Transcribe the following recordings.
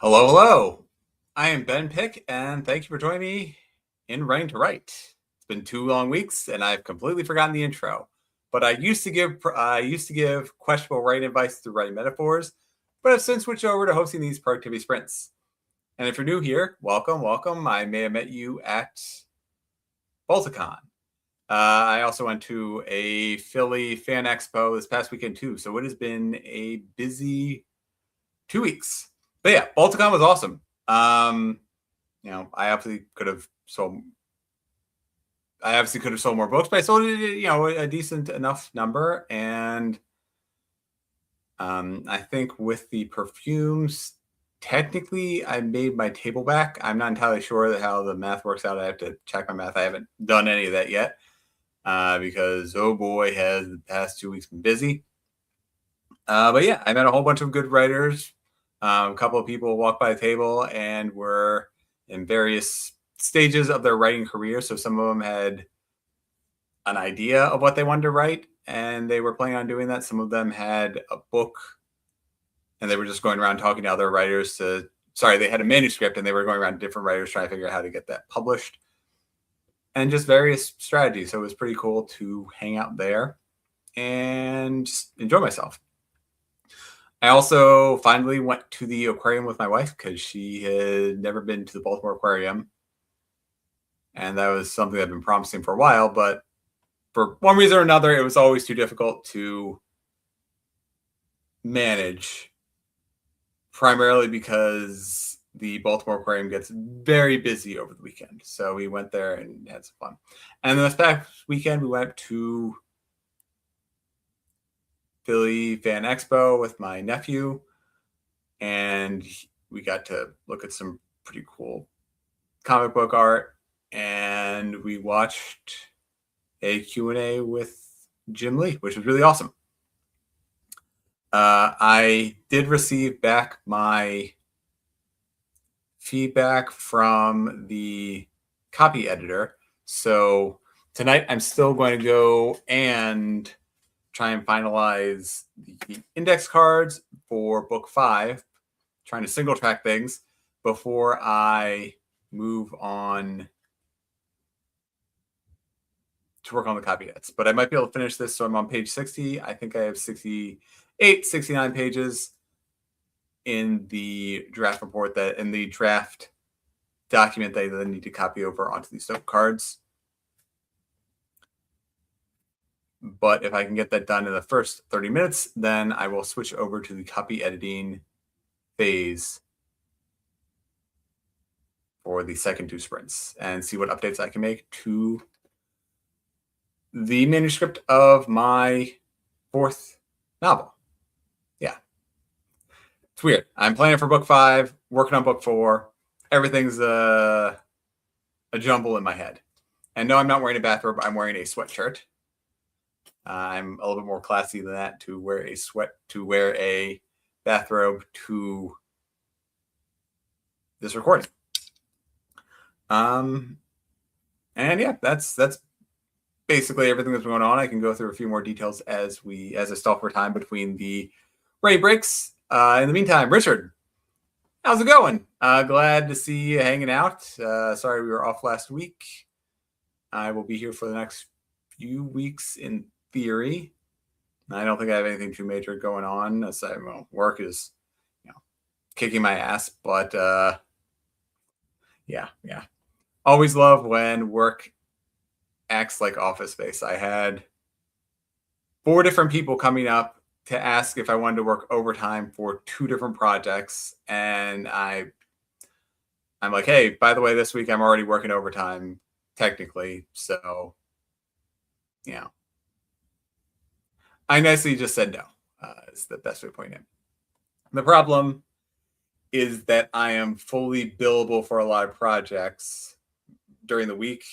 Hello, hello. I am Ben Pick, and thank you for joining me in Writing to Write. It's been 2 long weeks, and I've completely forgotten the intro. But I used to give questionable writing advice through writing metaphors, but I've since switched over to hosting these productivity sprints. And if you're new here, welcome, welcome. I may have met you at Balticon. I also went to a Philly fan expo this past weekend too, so it has been a busy 2 weeks. But yeah, Balticon was awesome. I obviously could have sold. I obviously could have sold more books, but I sold a decent enough number, and I think with the perfumes, technically, I made my table back. I'm not entirely sure how the math works out. I have to check my math. I haven't done any of that yet because oh boy, has the past 2 weeks been busy. But yeah, I met a whole bunch of good writers. A couple of people walked by the table and were in various stages of their writing career. So some of them had an idea of what they wanted to write, and they were planning on doing that. Some of them had a book, and they were just going around talking to other writers they had a manuscript, and they were going around to different writers trying to figure out how to get that published, and just various strategies. So it was pretty cool to hang out there and just enjoy myself. I also finally went to the aquarium with my wife because she had never been to the Baltimore Aquarium. And that was something I've been promising for a while, but for one reason or another, it was always too difficult to manage, primarily because the Baltimore Aquarium gets very busy over the weekend. So we went there and had some fun. And then this past weekend, we went to Philly Fan Expo with my nephew, and we got to look at some pretty cool comic book art, and we watched a Q&A with Jim Lee, which was really awesome. I did receive back my feedback from the copy editor, so tonight I'm still going to go and try and finalize the index cards for book 5, trying to single track things before I move on to work on the copy edits. But I might be able to finish this. So I'm on page 60. I think I have 68, 69 pages in the draft report, that in the draft document that I then need to copy over onto these note cards. But if I can get that done in the first 30 minutes, then I will switch over to the copy editing phase for the second 2 sprints and see what updates I can make to the manuscript of my 4th novel. Yeah. It's weird. I'm planning for book 5, working on book 4. Everything's a jumble in my head. And no, I'm not wearing a bathrobe. I'm wearing a sweatshirt. I'm a little bit more classy than that to wear a bathrobe to this recording. And yeah, that's basically everything that's going on. I can go through a few more details as I stall for time between the rain breaks. In the meantime, Richard, how's it going? Glad to see you hanging out. Sorry we were off last week. I will be here for the next few weeks in theory. I don't think I have anything too major going on. Work is, kicking my ass, but yeah. Always love when work acts like Office Space. I had 4 different people coming up to ask if I wanted to work overtime for 2 different projects, and I'm like, hey, by the way, this week I'm already working overtime technically, so I nicely just said no. Is the best way to point it. The problem is that I am fully billable for a lot of projects during the week.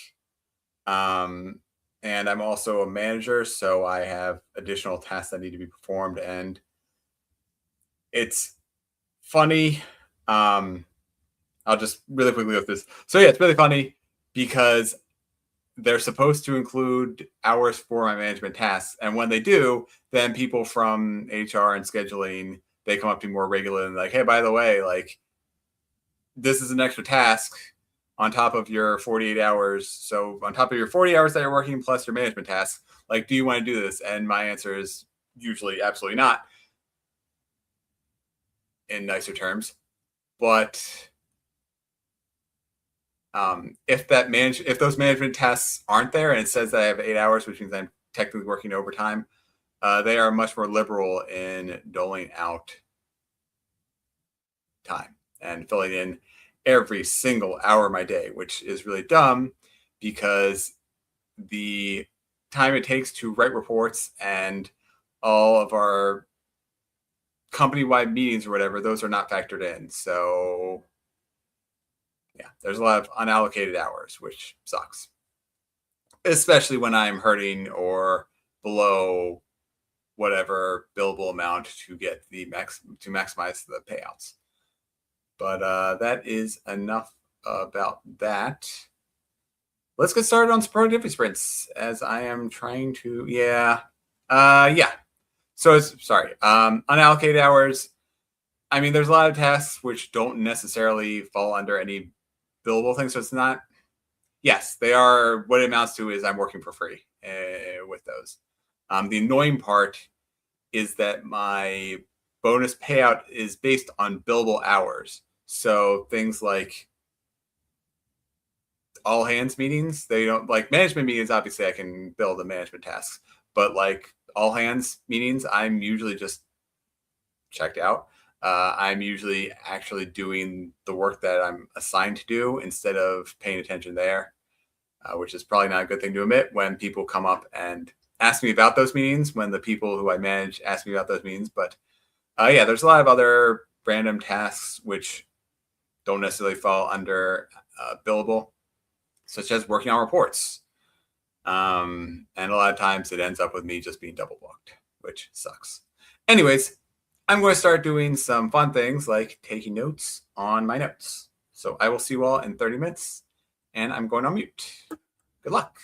And I'm also a manager, so I have additional tasks that need to be performed. And it's funny. I'll just really quickly go through this. So yeah, it's really funny because they're supposed to include hours for my management tasks. And when they do, then people from HR and scheduling, they come up to me more regularly and like, hey, by the way, like, this is an extra task on top of your 48 hours. So on top of your 40 hours that you're working plus your management tasks, like, do you want to do this? And my answer is usually absolutely not in nicer terms. But if those management tasks aren't there and it says that I have 8 hours, which means I'm technically working overtime, they are much more liberal in doling out time and filling in every single hour of my day, which is really dumb because the time it takes to write reports and all of our company-wide meetings or whatever, those are not factored in. So yeah, there's a lot of unallocated hours, which sucks, especially when I'm hurting or below whatever billable amount to get the to maximize the payouts. But that is enough about that. Let's get started on some productivity sprints as I am trying to, yeah. So it's, sorry, unallocated hours. I mean, there's a lot of tasks which don't necessarily fall under any billable things. So it's not, yes, they are, what it amounts to is I'm working for free with those. The annoying part is that my bonus payout is based on billable hours. So things like all hands meetings, they don't, like management meetings, obviously I can bill the management tasks, but like all hands meetings, I'm usually just checked out. I'm usually actually doing the work that I'm assigned to do instead of paying attention there, which is probably not a good thing to admit when people come up and ask me about those meetings, when the people who I manage ask me about those meetings. But yeah, there's a lot of other random tasks which don't necessarily fall under billable, such as working on reports. And a lot of times it ends up with me just being double booked, which sucks. Anyways, I'm going to start doing some fun things like taking notes on my notes. So I will see you all in 30 minutes, and I'm going on mute. Good luck.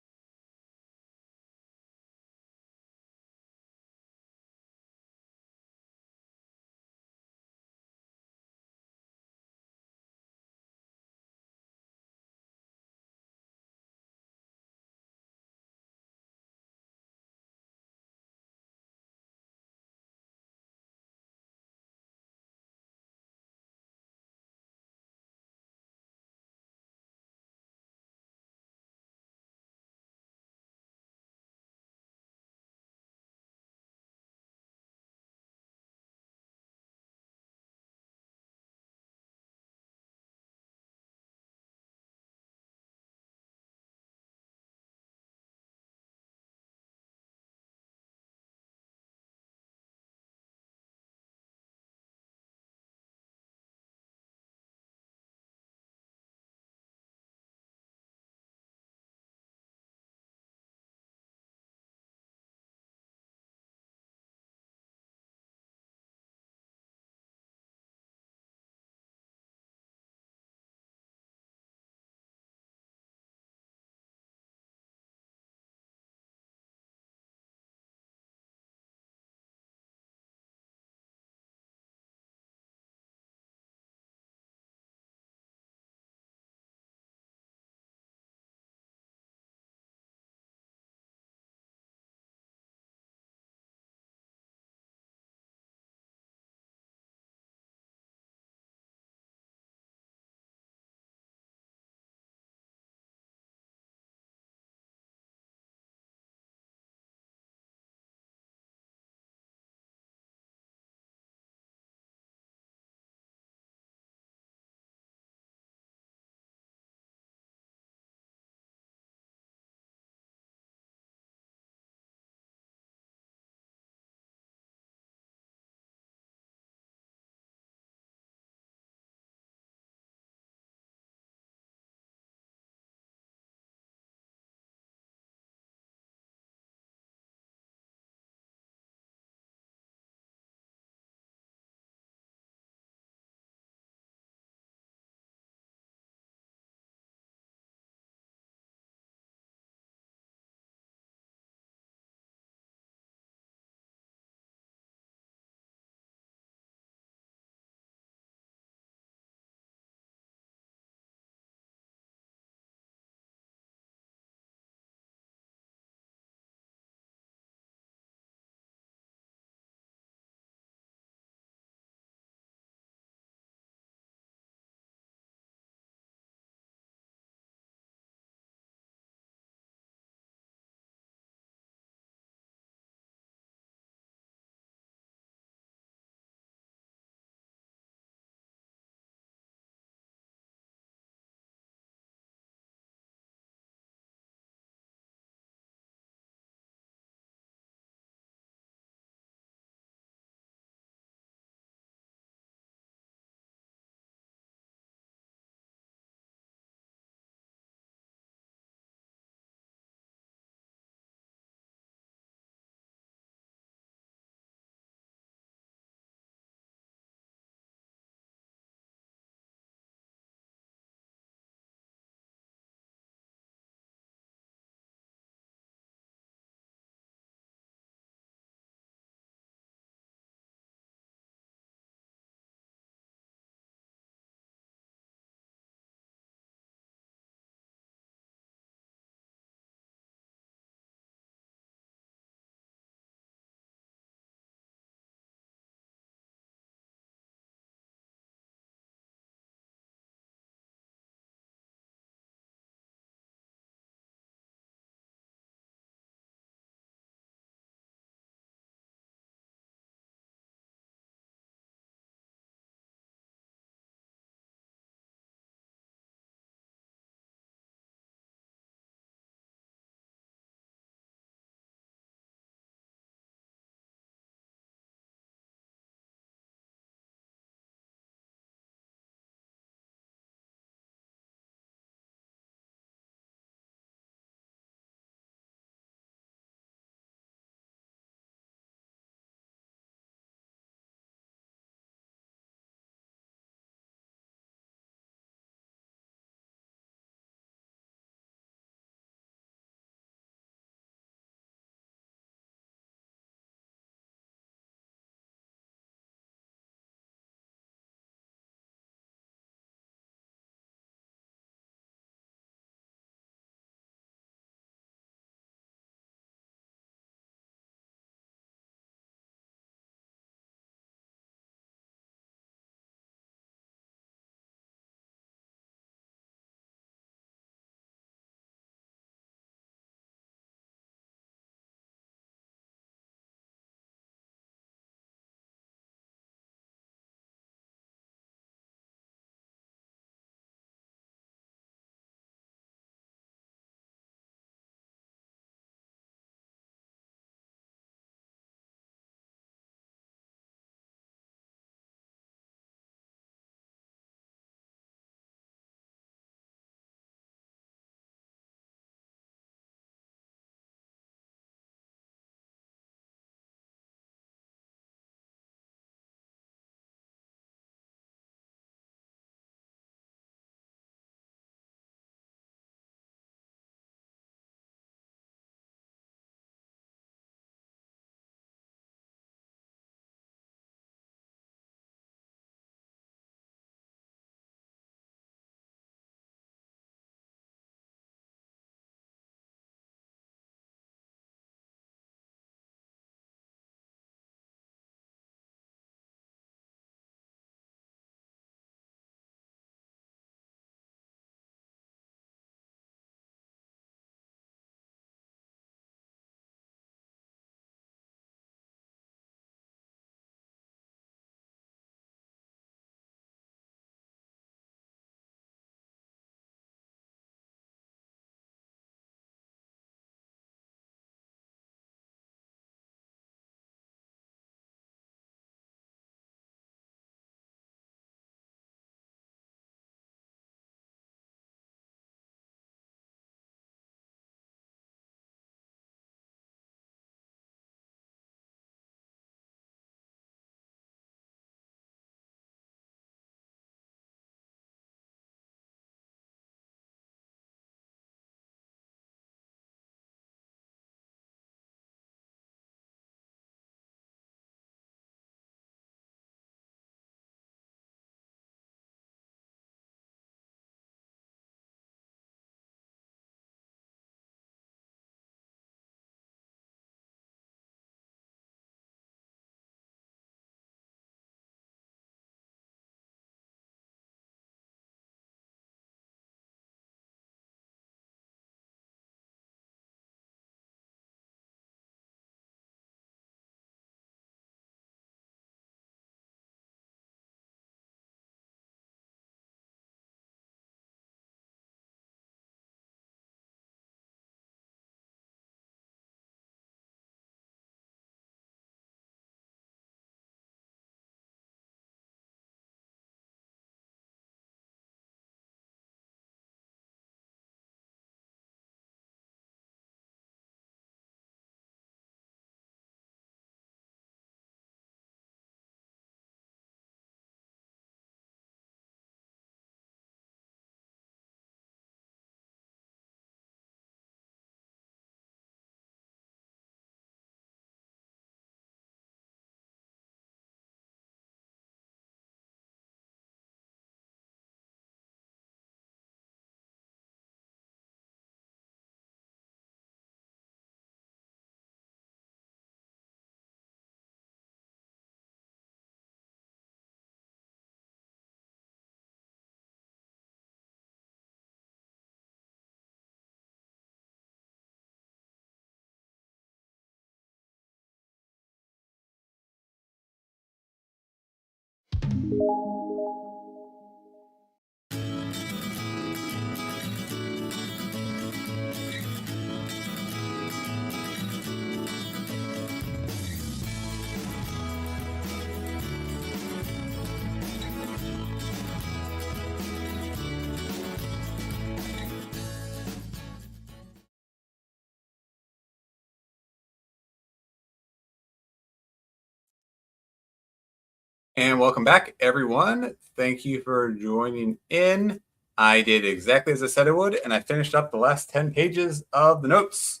And welcome back, everyone. Thank you for joining in. I did exactly as I said I would, and I finished up the last 10 pages of the notes.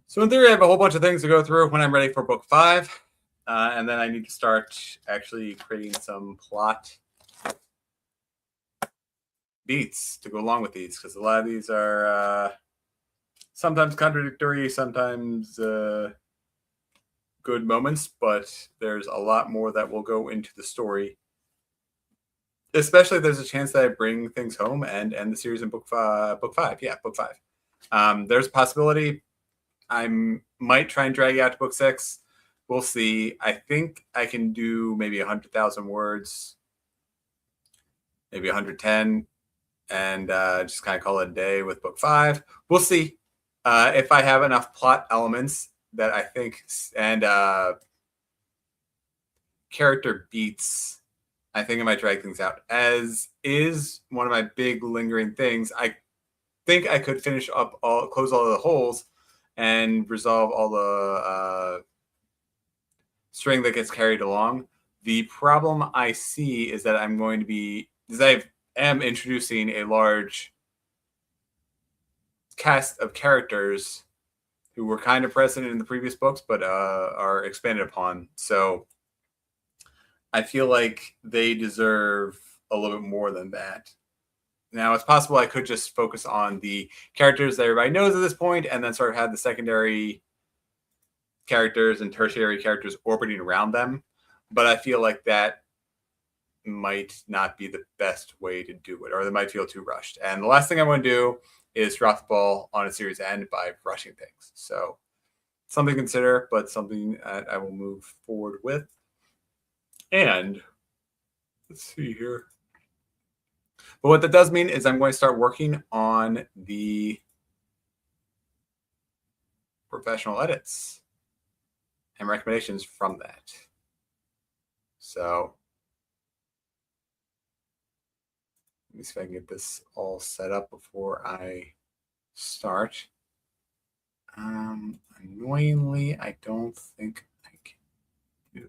So in theory, I have a whole bunch of things to go through when I'm ready for book 5. And then I need to start actually creating some plot beats to go along with these, because a lot of these are sometimes contradictory, sometimes good moments, but there's a lot more that will go into the story. Especially if there's a chance that I bring things home and end the series in book 5. Yeah, book 5. There's a possibility I might try and drag it out to book 6. We'll see. I think I can do maybe 100,000 words, maybe 110, and just kind of call it a day with book 5. We'll see if I have enough plot elements that I think, and character beats. I think I might drag things out. As is one of my big lingering things, I think I could close all of the holes and resolve all the string that gets carried along. The problem I see is that I am introducing a large cast of characters who were kind of present in the previous books, but are expanded upon. So I feel like they deserve a little bit more than that. Now, it's possible I could just focus on the characters that everybody knows at this point and then sort of have the secondary characters and tertiary characters orbiting around them. But I feel like that might not be the best way to do it, or they might feel too rushed. And the last thing I want to do is drop the ball on a series end by rushing things. So something to consider, but something that I will move forward with. And let's see here. But what that does mean is I'm going to start working on the professional edits and recommendations from that. So let me see if I can get this all set up before I start. Annoyingly, I don't think I can do.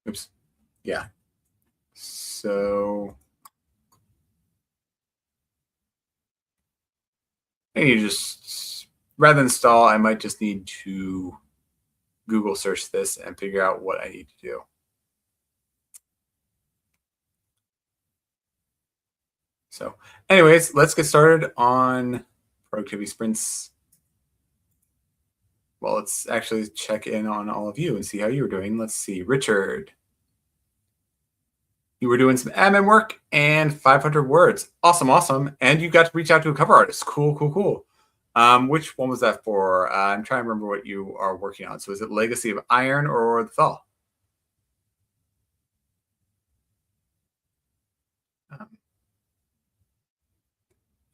Oops. Yeah. So I need to just, rather than install, I might just need to Google search this and figure out what I need to do. So anyways, let's get started on productivity sprints. Well, let's actually check in on all of you and see how you were doing. Let's see. Richard, you were doing some admin work and 500 words. Awesome, awesome. And you got to reach out to a cover artist. Cool, cool, cool. Which one was that for? I'm trying to remember what you are working on. So is it Legacy of Iron or The Thaw?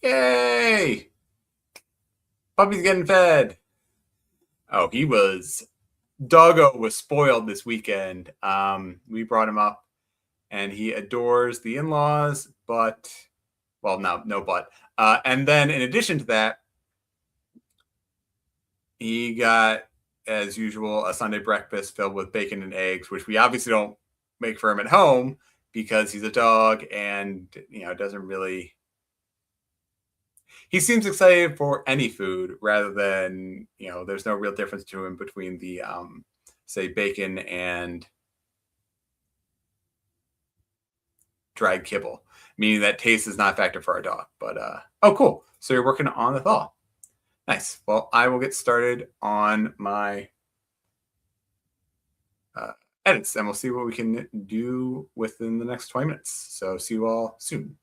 Yay! Puppy's getting fed. Oh, Doggo was spoiled this weekend. We brought him up and he adores the in-laws, but, well, no but. And then in addition to that, he got, as usual, a Sunday breakfast filled with bacon and eggs, which we obviously don't make for him at home because he's a dog and, doesn't really. He seems excited for any food rather than, there's no real difference to him between the, say, bacon and dried kibble, meaning that taste is not a factor for our dog. But, oh, cool. So you're working on The Thaw. Nice. Well, I will get started on my edits and we'll see what we can do within the next 20 minutes. So see you all soon.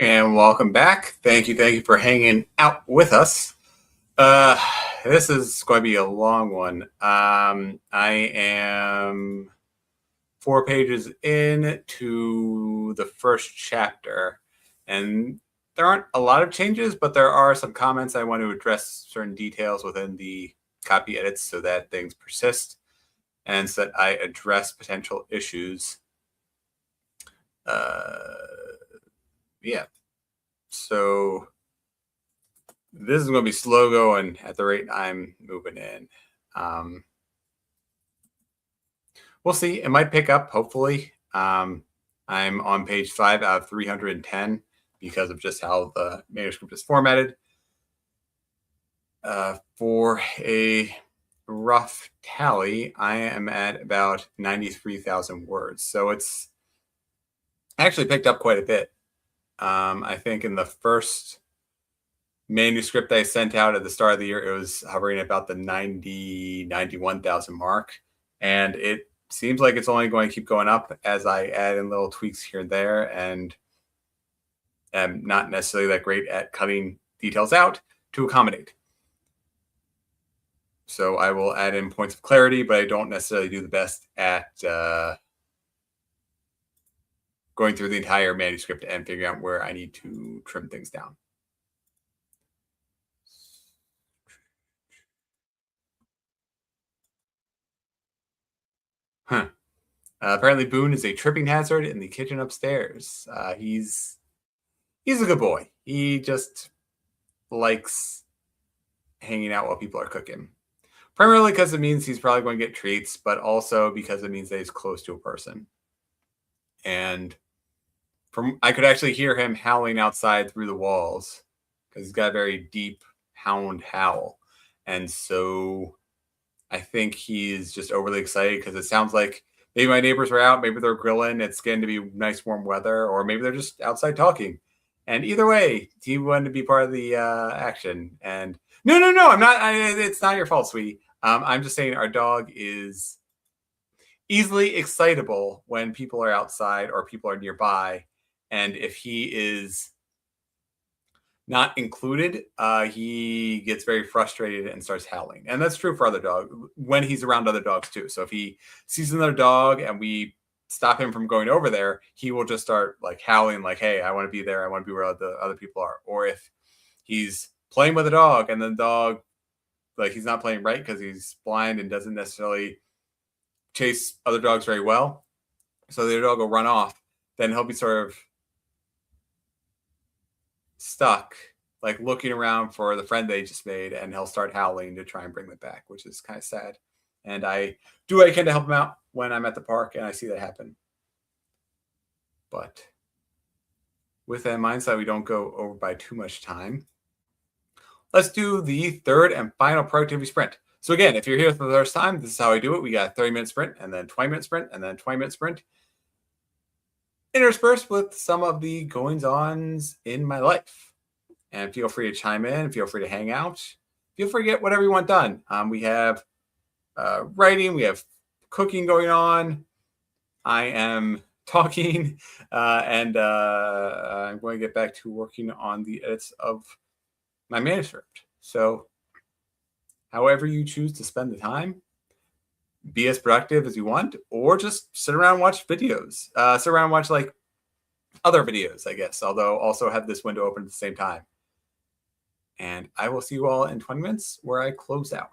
And welcome back. Thank you for hanging out with us. Uh, this is going to be a long one. I am 4 pages into the first chapter, and there aren't a lot of changes, but there are some comments. I want to address certain details within the copy edits so that things persist and so that I address potential issues. Yeah. So this is going to be slow going at the rate I'm moving in. We'll see. It might pick up, hopefully. I'm on page 5 out of 310 because of just how the manuscript is formatted. For a rough tally, I am at about 93,000 words. So it's actually picked up quite a bit. I think in the first manuscript I sent out at the start of the year, it was hovering about the 91,000 mark. And it seems like it's only going to keep going up as I add in little tweaks here and there, and am not necessarily that great at cutting details out to accommodate. So I will add in points of clarity, but I don't necessarily do the best at going through the entire manuscript and figuring out where I need to trim things down. Apparently, Boone is a tripping hazard in the kitchen upstairs. He's a good boy. He just likes hanging out while people are cooking. Primarily because it means he's probably going to get treats, but also because it means that he's close to a person. And I could actually hear him howling outside through the walls because he's got a very deep hound howl. And so I think he's just overly excited because it sounds like maybe my neighbors were out, maybe they're grilling, it's going to be nice warm weather, or maybe they're just outside talking. And either way, he wanted to be part of the action. And no, I'm not. It's not your fault, sweetie. I'm just saying our dog is easily excitable when people are outside or people are nearby. And if he is not included, he gets very frustrated and starts howling. And that's true for other dogs when he's around other dogs too. So if he sees another dog and we stop him from going over there, he will just start like howling, like, hey, I want to be there. I want to be where the other people are. Or if he's playing with a dog and the dog, like, he's not playing right because he's blind and doesn't necessarily chase other dogs very well, so the other dog will run off, then he'll be sort of stuck, like looking around for the friend they just made, and he'll start howling to try and bring them back, which is kind of sad. And I do what I can to help him out when I'm at the park and I see that happen. But with that in mind, so we don't go over by too much time, let's do the third and final productivity sprint. So again, if you're here for the first time, this is how I do it. We got a 30-minute sprint, and then 20-minute sprint, and then 20-minute sprint, interspersed with some of the goings-ons in my life. And feel free to chime in, feel free to hang out, feel free to get whatever you want done. We have writing, we have cooking going on. I am talking, and I'm going to get back to working on the edits of my manuscript. So however you choose to spend the time, be as productive as you want, or just sit around and watch videos. Sit around and watch like other videos, I guess, although also have this window open at the same time. And I will see you all in 20 minutes where I close out.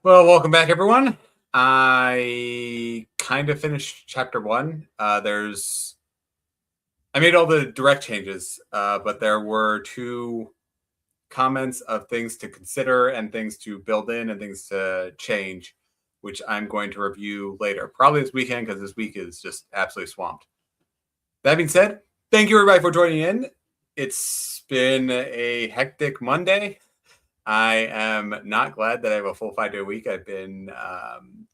Well, welcome back, everyone. I kind of finished chapter 1. I made all the direct changes, but there were 2 comments of things to consider and things to build in and things to change, which I'm going to review later, probably this weekend, because this week is just absolutely swamped. That being said, thank you everybody for joining in. It's been a hectic Monday. I am not glad that I have a full 5-day week. I've been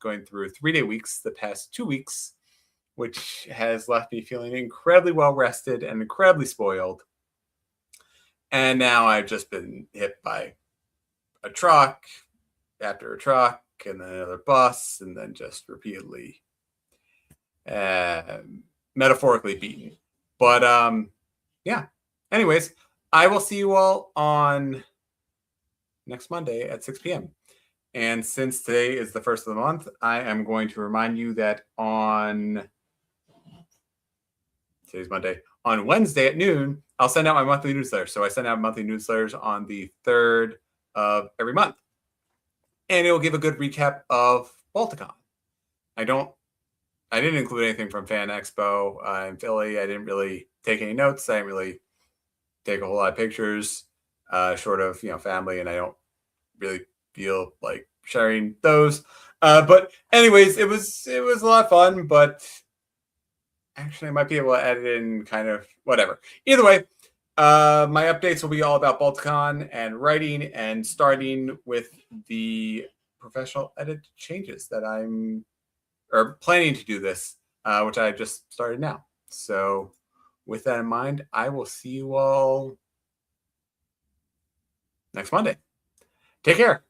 going through 3-day weeks the past 2 weeks, which has left me feeling incredibly well rested and incredibly spoiled. And now I've just been hit by a truck after a truck and then another bus, and then just repeatedly metaphorically beaten. But yeah. Anyways, I will see you all on next Monday at 6 p.m. And since today is the first of the month, I am going to remind you that today's Monday, on Wednesday at noon, I'll send out my monthly newsletter. So I send out monthly newsletters on the 3rd of every month. And it will give a good recap of Balticon. I didn't include anything from Fan Expo in Philly. I didn't really take any notes. I didn't really take a whole lot of pictures, short of family, and I don't really feel like sharing those. But anyways, it was a lot of fun. But actually, I might be able to edit in kind of whatever. Either way, my updates will be all about Balticon and writing, and starting with the professional edit changes that I'm planning to do this, which I just started now. So with that in mind, I will see you all next Monday. Take care.